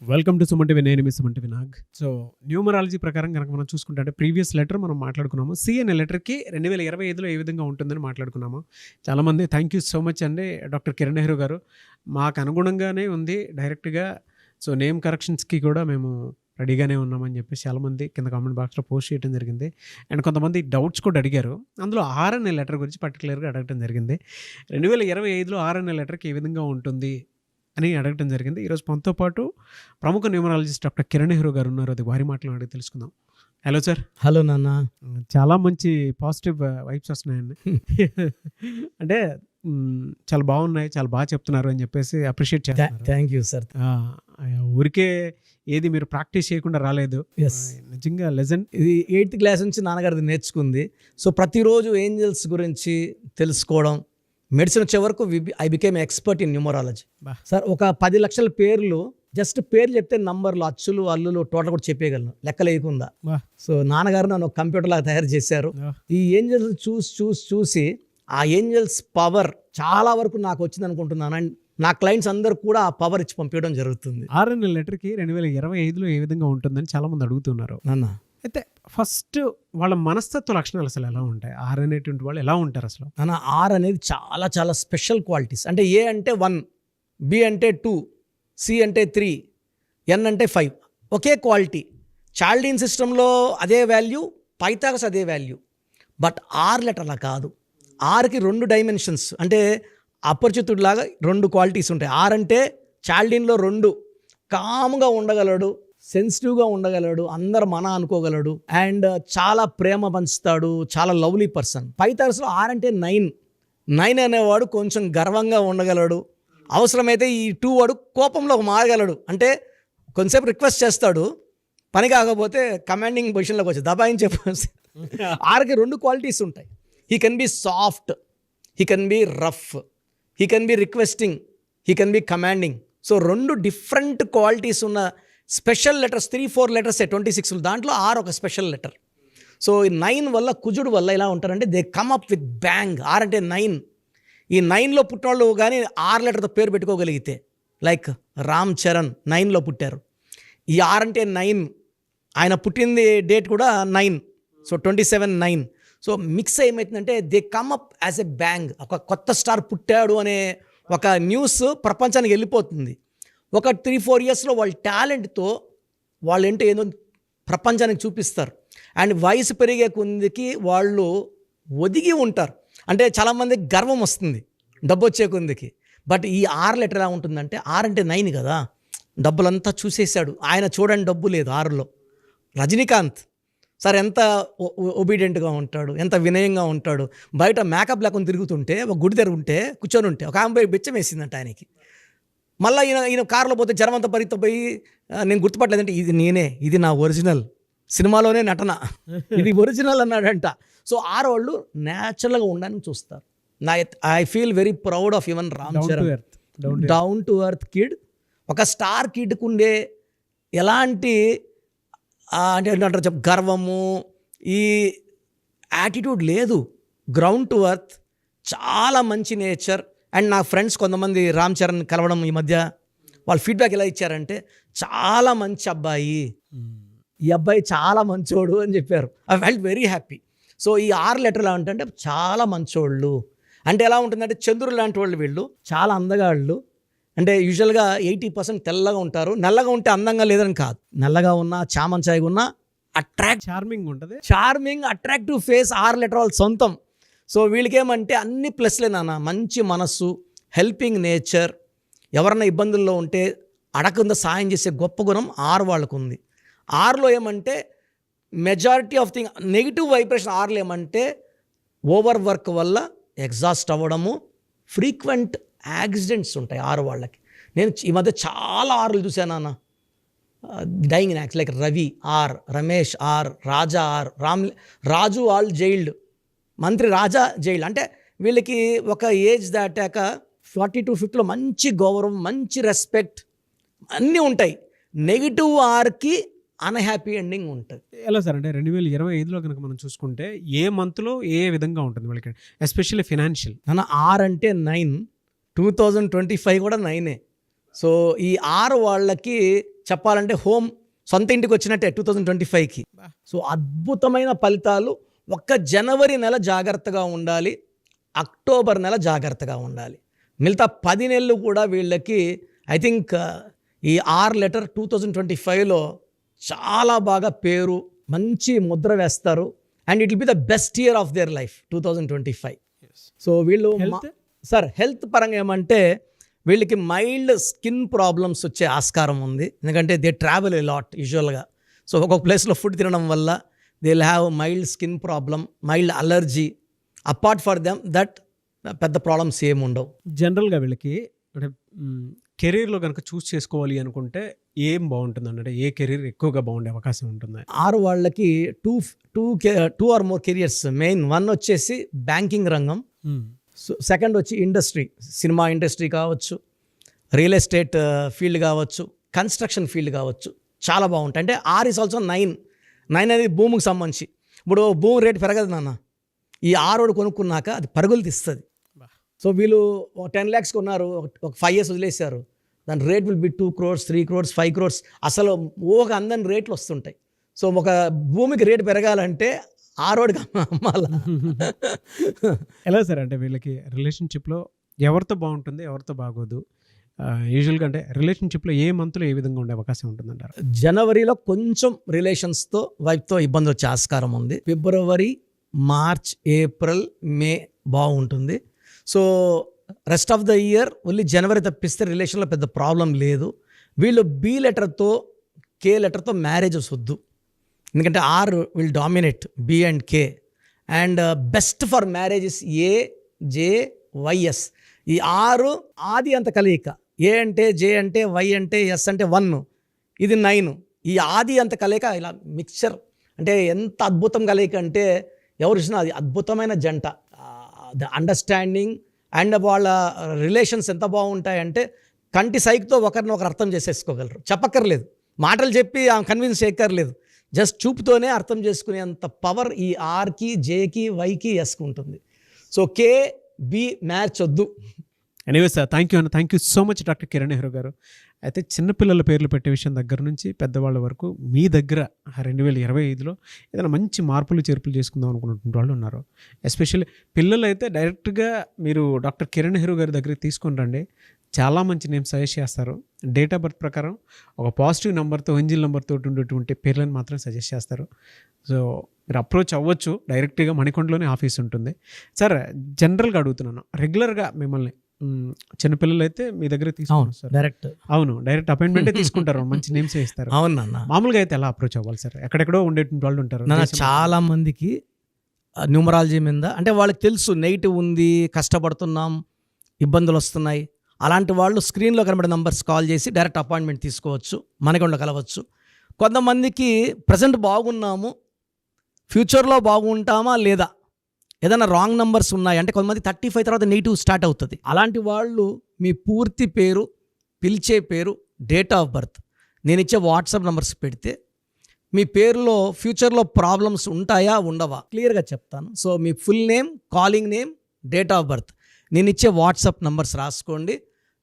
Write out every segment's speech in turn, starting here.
Welcome to Suman TV. నేను మీ Suman TV Nag. So numerology ప్రకారం కనుక మనం చూసుకుంటే ప్రీవియస్ లెటర్ మనం మాట్లాడుకున్నాము. సి అనే లెటర్కి 2025లో ఏ విధంగా ఉంటుందని మాట్లాడుకున్నాము. చాలామంది థ్యాంక్ యూ సో మచ్ అండి డాక్టర్ కిరణ్ నెహ్రూ గారు. మాకు అనుగుణంగానే ఉంది డైరెక్ట్గా. సో నేమ్ కరెక్షన్స్కి కూడా మేము రెడీగానే ఉన్నామని చెప్పేసి చాలామంది కింద కామెంట్ బాక్స్లో పోస్ట్ చేయడం జరిగింది. అండ్ కొంతమంది డౌట్స్ కూడా అడిగారు. అందులో ఆర్ అనే లెటర్ గురించి పర్టికులర్గా అడగటం జరిగింది. 2025లో ఆర్ అనే లెటర్కి ఏ విధంగా ఉంటుంది అని అడగటం జరిగింది. ఈరోజు మనతో పాటు ప్రముఖ న్యూమరాలజిస్ట్ డాక్టర్ కిరణ్ నెహ్రూ గారు ఉన్నారు. అది వారి మాటలు అడిగి తెలుసుకుందాం. Hello sir. హలో నాన్న. చాలా మంచి పాజిటివ్ వైబ్స్ వస్తున్నాయండి. అంటే చాలా బాగున్నాయి, చాలా బాగా చెప్తున్నారు అని చెప్పేసి అప్రిషియేట్ చేస్తారు. Thank you sir. ఊరికే ఏది మీరు ప్రాక్టీస్ చేయకుండా రాలేదు. నిజంగా లెజెండ్. ఇది 8th క్లాస్ నుంచి నాన్నగారిది నేర్చుకుంది. సో ప్రతిరోజు ఏంజల్స్ గురించి తెలుసుకోవడం, మెడిసిన్ వచ్చే వరకు I became expert in numerology. Sir ఒక 10 లక్షల పేర్లు జస్ట్ పేర్లు చెప్తే నంబర్లు, అచ్చులు, అల్లులు టోటల్ కూడా చెప్పేయగలను లెక్క లేకుండా. సో నాన్నగారు నన్ను ఒక కంప్యూటర్ లాగా తయారు చేశారు. ఈ ఏంజల్స్ చూసి ఆ ఏంజల్స్ పవర్ చాలా వరకు నాకు వచ్చింది అనుకుంటున్నాను. అండ్ నా క్లయింట్స్ అందరూ కూడా ఆ పవర్ ఇచ్చి పంపించడం జరుగుతుంది. ఆర్ఎన్ లెటర్కి 2025లో ఏ విధంగా ఉంటుందని చాలా మంది అడుగుతున్నారు. నాన్న అయితే ఫస్ట్ వాళ్ళ మనస్తత్వ లక్షణాలు అసలు ఎలా ఉంటాయి? ఆర్ అనేటువంటి వాళ్ళు ఎలా ఉంటారు అసలు? నాన్న ఆర్ అనేది చాలా చాలా స్పెషల్ క్వాలిటీస్. అంటే ఏ అంటే 1, బి అంటే 2, సి అంటే 3, ఎన్ అంటే 5. ఒకే క్వాలిటీ. చాల్డీన్ సిస్టంలో అదే వాల్యూ, పైథాగరస్ అదే వాల్యూ. బట్ ఆర్ లెటర్ అలా కాదు. ఆర్కి 2 డైమెన్షన్స్, అంటే అపరిచితుడు లాగా 2 క్వాలిటీస్ ఉంటాయి. ఆర్ అంటే చాల్డీన్లో 2, కామ్గా ఉండగలడు, సెన్సిటివ్గా ఉండగలడు, అందరు మన అనుకోగలడు, అండ్ చాలా ప్రేమ పంచుతాడు, చాలా లవ్లీ పర్సన్. పైథాగరస్లో ఆర్ అంటే 9 అనేవాడు కొంచెం గర్వంగా ఉండగలడు. అవసరమైతే ఈ 2 వాడు కోపంలో మారగలడు. అంటే కొంచెంసేపు రిక్వెస్ట్ చేస్తాడు, పని కాకపోతే కమాండింగ్ పొజిషన్లోకి వచ్చి దబాయించే. ఆర్కి 2 క్వాలిటీస్ ఉంటాయి. He can be soft, he can be rough, he can be requesting, he can be commanding. So 2 different qualities ఉన్న స్పెషల్ లెటర్స్, 3-4 లెటర్స్ 26, దాంట్లో ఆర్ ఒక స్పెషల్ లెటర్. సో ఈ 9 వల్ల, కుజుడు వల్ల ఎలా ఉంటారంటే they come up with bang. R అంటే 9. ఈ 9లో పుట్టినోళ్ళు కానీ ఆర్ లెటర్తో పేరు పెట్టుకోగలిగితే, లైక్ రామ్ చరణ్ 9లో పుట్టారు. ఈ ఆర్ అంటే 9, ఆయన పుట్టింది డేట్ కూడా 9, సో 27-9. సో మిక్స్ ఏమవుతుందంటే they come up as a bang. ఒక కొత్త స్టార్ పుట్టాడు అనే ఒక న్యూస్ ప్రపంచానికి వెళ్ళిపోతుంది. ఒక 3-4 ఇయర్స్లో వాళ్ళ టాలెంట్తో వాళ్ళు ఏంటో ఏదో ప్రపంచానికి చూపిస్తారు. అండ్ వయసు పెరిగే కొందికి వాళ్ళు ఒదిగి ఉంటారు. అంటే చాలామందికి గర్వం వస్తుంది డబ్బు వచ్చే కొందికి. బట్ ఈ ఆర్ లెటర్ ఎలా ఉంటుందంటే, ఆర్ అంటే 9 కదా, డబ్బులంతా చూసేశాడు ఆయన. చూడండి డబ్బు లేదు 6లో. రజనీకాంత్ సార్ ఎంత ఒబీడియంట్గా ఉంటాడు, ఎంత వినయంగా ఉంటాడు. బయట మేకప్ లేకుండా తిరుగుతుంటే, ఒక గుడి దగ్గర ఉంటే కూర్చొని ఉంటే ఒక ఆమె బెచ్చం వేసిందంట ఆయనకి. మళ్ళీ ఈయన కారులో పోతే జనమంతా పరిగెత్తిపోయి నేను గుర్తుపట్టలేదంటే ఇది నేనే, ఇది నా ఒరిజినల్, సినిమాలోనే నటన, ఇది ఒరిజినల్ అన్నాడంట. సో వాళ్ళు న్యాచురల్గా ఉండడానికి చూస్తారు. I feel very proud of even Ram Charan. Down to earth kid. ఒక స్టార్ కిడ్కు ఉండే ఎలాంటి అంటే అంటారు గర్వము, ఈ యాటిట్యూడ్ లేదు. గ్రౌండ్ టు ఎర్త్, చాలా మంచి నేచర్. అండ్ నా ఫ్రెండ్స్ కొంతమంది రామ్ చరణ్ కలవడం ఈ మధ్య, వాళ్ళ ఫీడ్బ్యాక్ ఎలా ఇచ్చారంటే చాలా మంచి అబ్బాయి, ఈ అబ్బాయి చాలా మంచోడు అని చెప్పారు. I felt very happy. So ఈ ఆర్ లెటర్ ఎలా ఉంటుందంటే చాలా మంచోళ్ళు. అంటే ఎలా ఉంటుందంటే చంద్రుడు లాంటి వాళ్ళు వీళ్ళు, చాలా అందగాళ్ళు. అంటే యూజువల్గా 80% తెల్లగా ఉంటారు. నల్లగా ఉంటే అందంగా లేదని కాదు, నల్లగా ఉన్నా, చామంచాయిగా ఉన్నా చార్మింగ్ ఉంటుంది. Charming attractive face R letter వాళ్ళ సొంతం. సో వీళ్ళకేమంటే అన్ని ప్లస్లే నాన్న. మంచి మనస్సు, హెల్పింగ్ నేచర్, ఎవరన్నా ఇబ్బందుల్లో ఉంటే అడగకుండా సాయం చేసే గొప్ప గుణం ఆర్ వాళ్ళకు ఉంది. ఆర్లో ఏమంటే majority of thing negative vibration ఆర్లో ఏమంటే ఓవర్ వర్క్ వల్ల ఎగ్జాస్ట్ అవ్వడము, ఫ్రీక్వెంట్ యాక్సిడెంట్స్ ఉంటాయి ఆరు వాళ్ళకి. నేను ఈ మధ్య చాలా ఆర్లు చూశాను అన్న, డైయింగ్ యాక్స్ like Ravi R, Ramesh R, Raja R, Raju all jailed, మంత్రి రాజా జైల్డ్. అంటే వీళ్ళకి ఒక ఏజ్ దాటాక 40-50లో మంచి గౌరవం, మంచి రెస్పెక్ట్ అన్నీ ఉంటాయి. నెగిటివ్ ఆర్కి అన్హ్యాపీ ఎండింగ్ ఉంటుంది. ఎలా సార్ అంటే 2025లో కనుక మనం చూసుకుంటే ఏ మంత్లో ఏ విధంగా ఉంటుంది వాళ్ళకి, ఎస్పెషల్లీ ఫినాన్షియల్? నన్ను ఆర్ అంటే 9, 2025 కూడా 9. సో ఈ ఆరు వాళ్ళకి చెప్పాలంటే హోమ్ సొంత ఇంటికి వచ్చినట్టే 2025కి. సో అద్భుతమైన ఫలితాలు. ఒక్క జనవరి నెల జాగ్రత్తగా ఉండాలి, అక్టోబర్ నెల జాగ్రత్తగా ఉండాలి. మిగతా 10 నెలలు కూడా వీళ్ళకి ఐ థింక్ ఈ ఆర్ లెటర్ 2025లో చాలా బాగా పేరు మంచి ముద్ర వేస్తారు. And it will be the best year of their life 2025. So వీళ్ళు సార్ హెల్త్ పరంగా ఏమంటే వీళ్ళకి మైల్డ్ స్కిన్ ప్రాబ్లమ్స్ వచ్చే ఆస్కారం ఉంది. ఎందుకంటే దే ట్రావెల్ ఎ లాట్ యూజువల్గా. సో ఒక్కొక్క ప్లేస్లో ఫుడ్ తినడం వల్ల they will have mild skin problem, mild allergy. Apart for them that పెద్ద ప్రాబ్లమ్స్ ఏమి ఉండవు. జనరల్గా వీళ్ళకి అంటే కెరీర్లో కనుక చూస్ చేసుకోవాలి అనుకుంటే ఏం బాగుంటుంది అంటే ఏ కెరీర్ ఎక్కువగా బాగుండే అవకాశం ఉంటుంది? 6 వాళ్ళకి two or more careers. Main 1 వచ్చేసి బ్యాంకింగ్ రంగం, సెకండ్ వచ్చి ఇండస్ట్రీ, సినిమా ఇండస్ట్రీ కావచ్చు, రియల్ ఎస్టేట్ ఫీల్డ్ కావచ్చు, కన్స్ట్రక్షన్ ఫీల్డ్ కావచ్చు, చాలా బాగుంటాయి. అంటే ఆర్ ఈస్ ఆల్సో 9 అనేది భూమికి సంబంధించి. ఇప్పుడు భూమి రేటు పెరగదు నాన్న, ఈ ఆరోడు కొనుక్కున్నాక అది పరుగులు తీస్తుంది. సో వీళ్ళు 10 lakhs కొన్నారు, ఒక 5 years వదిలేశారు, దాని rate will be 2 crores 3 crores 5 crores. అసలు ఊహకు అందని రేట్లు వస్తుంటాయి. సో ఒక భూమికి రేటు పెరగాలంటే ఆ రోడ్కి అమ్మాల. ఎలా సార్ అంటే వీళ్ళకి రిలేషన్షిప్లో ఎవరితో బాగుంటుంది ఎవరితో బాగోదు? యూజువల్గా అంటే రిలేషన్షిప్లో ఏ మంత్లో ఏ విధంగా ఉండే అవకాశం ఉంటుందంటారు? జనవరిలో కొంచెం రిలేషన్స్తో వైఫ్తో ఇబ్బంది వచ్చే ఆస్కారం ఉంది. ఫిబ్రవరి, మార్చ్, ఏప్రిల్, మే బాగుంటుంది. So rest of the year only జనవరి తప్పిస్తే రిలేషన్లో పెద్ద ప్రాబ్లం లేదు. వీళ్ళు బి లెటర్తో కే లెటర్తో మ్యారేజెస్ వద్దు. ఎందుకంటే R will dominate B and K. And best for marriages A, J, YS. ఈ 6 ఆది అంత కలయిక. ఏ అంటే, జే అంటే, వై అంటే, ఎస్ అంటే 1, ఇది 9. ఈ ఆది అంత కలయిక ఇలా మిక్చర్ అంటే ఎంత అద్భుతం కలయిక అంటే ఎవరు చూసినా అది అద్భుతమైన జంట. ద అండర్స్టాండింగ్ అండ్ వాళ్ళ రిలేషన్స్ ఎంత బాగుంటాయంటే కంటి సైక్తో ఒకరినొకరు అర్థం చేసేసుకోగలరు. చెప్పక్కర్లేదు, మాటలు చెప్పి కన్విన్స్ చేయక్కర్లేదు, జస్ట్ చూపుతోనే అర్థం చేసుకునేంత పవర్ ఈ ఆర్కి, జేకి, వైకి, ఎస్కి ఉంటుంది. సో కే, బి మ్యాచ్ వద్దు. Anyway sir, thank you so much doctor Kiran Nehru గారు. అయితే చిన్నపిల్లల పేర్లు పెట్టే విషయం దగ్గర నుంచి పెద్దవాళ్ళ వరకు మీ దగ్గర 2025లో ఏదైనా మంచి మార్పులు చేర్పులు చేసుకుందాం అనుకున్నటువంటి వాళ్ళు ఉన్నారు. ఎస్పెషల్లీ పిల్లలు అయితే డైరెక్ట్గా మీరు డాక్టర్ కిరణ్ నెహ్రూ గారి దగ్గరికి తీసుకొని రండి, చాలా మంచి నేమ్ సజెస్ట్ చేస్తారు. డేట్ ఆఫ్ బర్త్ ప్రకారం ఒక పాజిటివ్ నెంబర్తో, ఎంజిల్ నెంబర్తో ఉండేటువంటి పేర్లను మాత్రం సజెస్ట్ చేస్తారు. సో మీరు అప్రోచ్ అవ్వచ్చు, డైరెక్ట్గా మణికొండలోనే ఆఫీస్ ఉంటుంది. సార్ జనరల్గా అడుగుతున్నాను, రెగ్యులర్గా మిమ్మల్ని చిన్నపిల్లలు అయితే మీ దగ్గర తీసుకుంటారు సార్? డైరెక్ట్ అపాయింట్మెంటే తీసుకుంటారు, మంచి నేమ్స్ ఇస్తారు. అవునన్నా. మామూలుగా అయితే ఎలా అప్రోచ్ అవ్వాలి సార్? ఎక్కడెక్కడో ఉండేటువంటి వాళ్ళు ఉంటారు. చాలా మందికి న్యూమరాలజీ మీద అంటే వాళ్ళకి తెలుసు నెగిటివ్ ఉంది, కష్టపడుతున్నాం, ఇబ్బందులు వస్తున్నాయి. అలాంటి వాళ్ళు స్క్రీన్లో కనబడే నంబర్స్ కాల్ చేసి డైరెక్ట్ అపాయింట్మెంట్ తీసుకోవచ్చు, మనకొండ కలవచ్చు. కొంతమందికి ప్రజెంట్ బాగున్నాము, ఫ్యూచర్లో బాగుంటామా లేదా, ఏదైనా రాంగ్ నంబర్స్ ఉన్నాయి అంటే కొంతమంది 35 తర్వాత నెగిటివ్ స్టార్ట్ అవుతుంది. అలాంటి వాళ్ళు మీ పూర్తి పేరు, పిలిచే పేరు, డేట్ ఆఫ్ బర్త్, నేను ఇచ్చే వాట్సాప్ నంబర్స్ పెడితే మీ పేరులో ఫ్యూచర్లో ప్రాబ్లమ్స్ ఉంటాయా ఉండవా క్లియర్గా చెప్తాను. So me full name, calling name, date of birth, నేను ఇచ్చే వాట్సాప్ నంబర్స్ రాసుకోండి.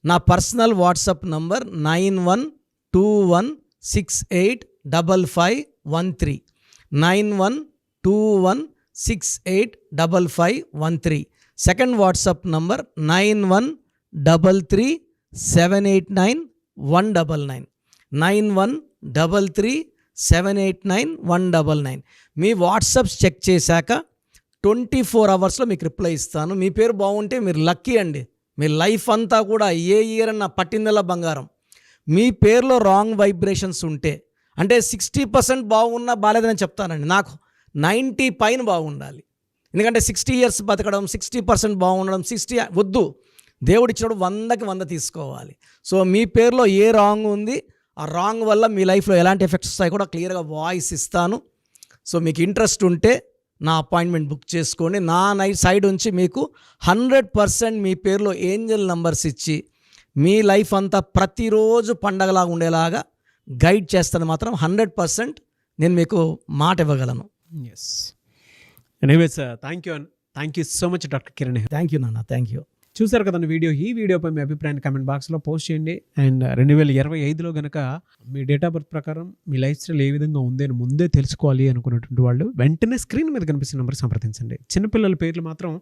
నా personal WhatsApp number 9121685513 9121685513. Second WhatsApp number 9133789199 9133789199. మీ వాట్సాప్స్ చెక్ చేశాక 24 hours మీకు రిప్లై ఇస్తాను. మీ పేరు బాగుంటే మీరు లక్కీ అండి. మీ లైఫ్ అంతా కూడా ఏ ఇయర్ అన్న పట్టిందల్లా బంగారం. మీ పేరులో రాంగ్ వైబ్రేషన్స్ ఉంటే అంటే 60% బాగున్నా బాలేదని చెప్తానండి. నాకు 90 పైన బాగుండాలి. ఎందుకంటే 60 years బతకడం, 60% బాగుండడం, 60 వద్దు. దేవుడు ఇచ్చినప్పుడు 100కి 100 తీసుకోవాలి. సో మీ పేరులో ఏ రాంగ్ ఉంది, ఆ రాంగ్ వల్ల మీ లైఫ్లో ఎలాంటి ఎఫెక్ట్స్ వస్తాయి కూడా క్లియర్గా వాయిస్ ఇస్తాను. సో మీకు ఇంట్రెస్ట్ ఉంటే నా అపాయింట్మెంట్ బుక్ చేసుకోండి. నా సైడ్ నుంచి మీకు 100% మీ పేరులో ఏంజల్ నంబర్స్ ఇచ్చి మీ లైఫ్ అంతా ప్రతిరోజు పండగలాగా ఉండేలాగా గైడ్ చేస్తాను. మాత్రం 100% నేను మీకు మాట ఇవ్వగలను. Yes. Anyways thank you so much doctor Kiran. Thank you నాన్న, థ్యాంక్ యూ. చూసారు కదండి వీడియో. ఈ వీడియోపై మీ అభిప్రాయాన్ని కామెంట్ బాక్స్లో పోస్ట్ చేయండి. అండ్ 2025లో కనుక మీ డేట్ ఆఫ్ బర్త్ ప్రకారం మీ లైఫ్ స్టైల్ ఏ విధంగా ఉంది అని ముందే తెలుసుకోవాలి అనుకున్నటువంటి వాళ్ళు వెంటనే స్క్రీన్ మీద కనిపిస్తున్న నెంబర్కి సంప్రదించండి. చిన్నపిల్లల పేర్లు మాత్రం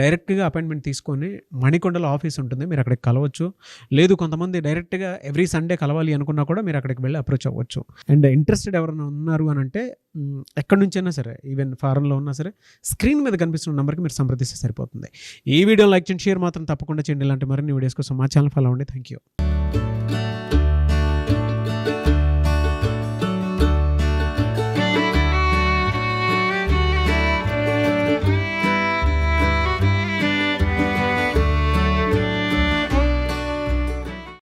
డైరెక్ట్గా అపాయింట్మెంట్ తీసుకొని మణికొండలో ఆఫీస్ ఉంటుంది, మీరు అక్కడికి కలవచ్చు. లేదు కొంతమంది డైరెక్ట్గా ఎవ్రీ సండే కలవాలి అనుకున్నా కూడా మీరు అక్కడికి వెళ్ళి అప్రోచ్ అవ్వచ్చు. అండ్ ఇంట్రెస్టెడ్ ఎవరైనా ఉన్నారు అని అంటే ఎక్కడి నుంచైనా సరే, ఈవెన్ ఫారెన్లో ఉన్నా సరే, స్క్రీన్ మీద కనిపిస్తున్న నెంబర్కి మీరు సంప్రదిస్తే సరిపోతుంది. ఈ వీడియో లైక్ చేయండి, షేర్ మాత్రం తప్పకుండా చేయండి. ఇలాంటి మరిన్ని వీడియోస్ కోసం మా ఛానల్ ఫాలో అవ్వండి. Thank you.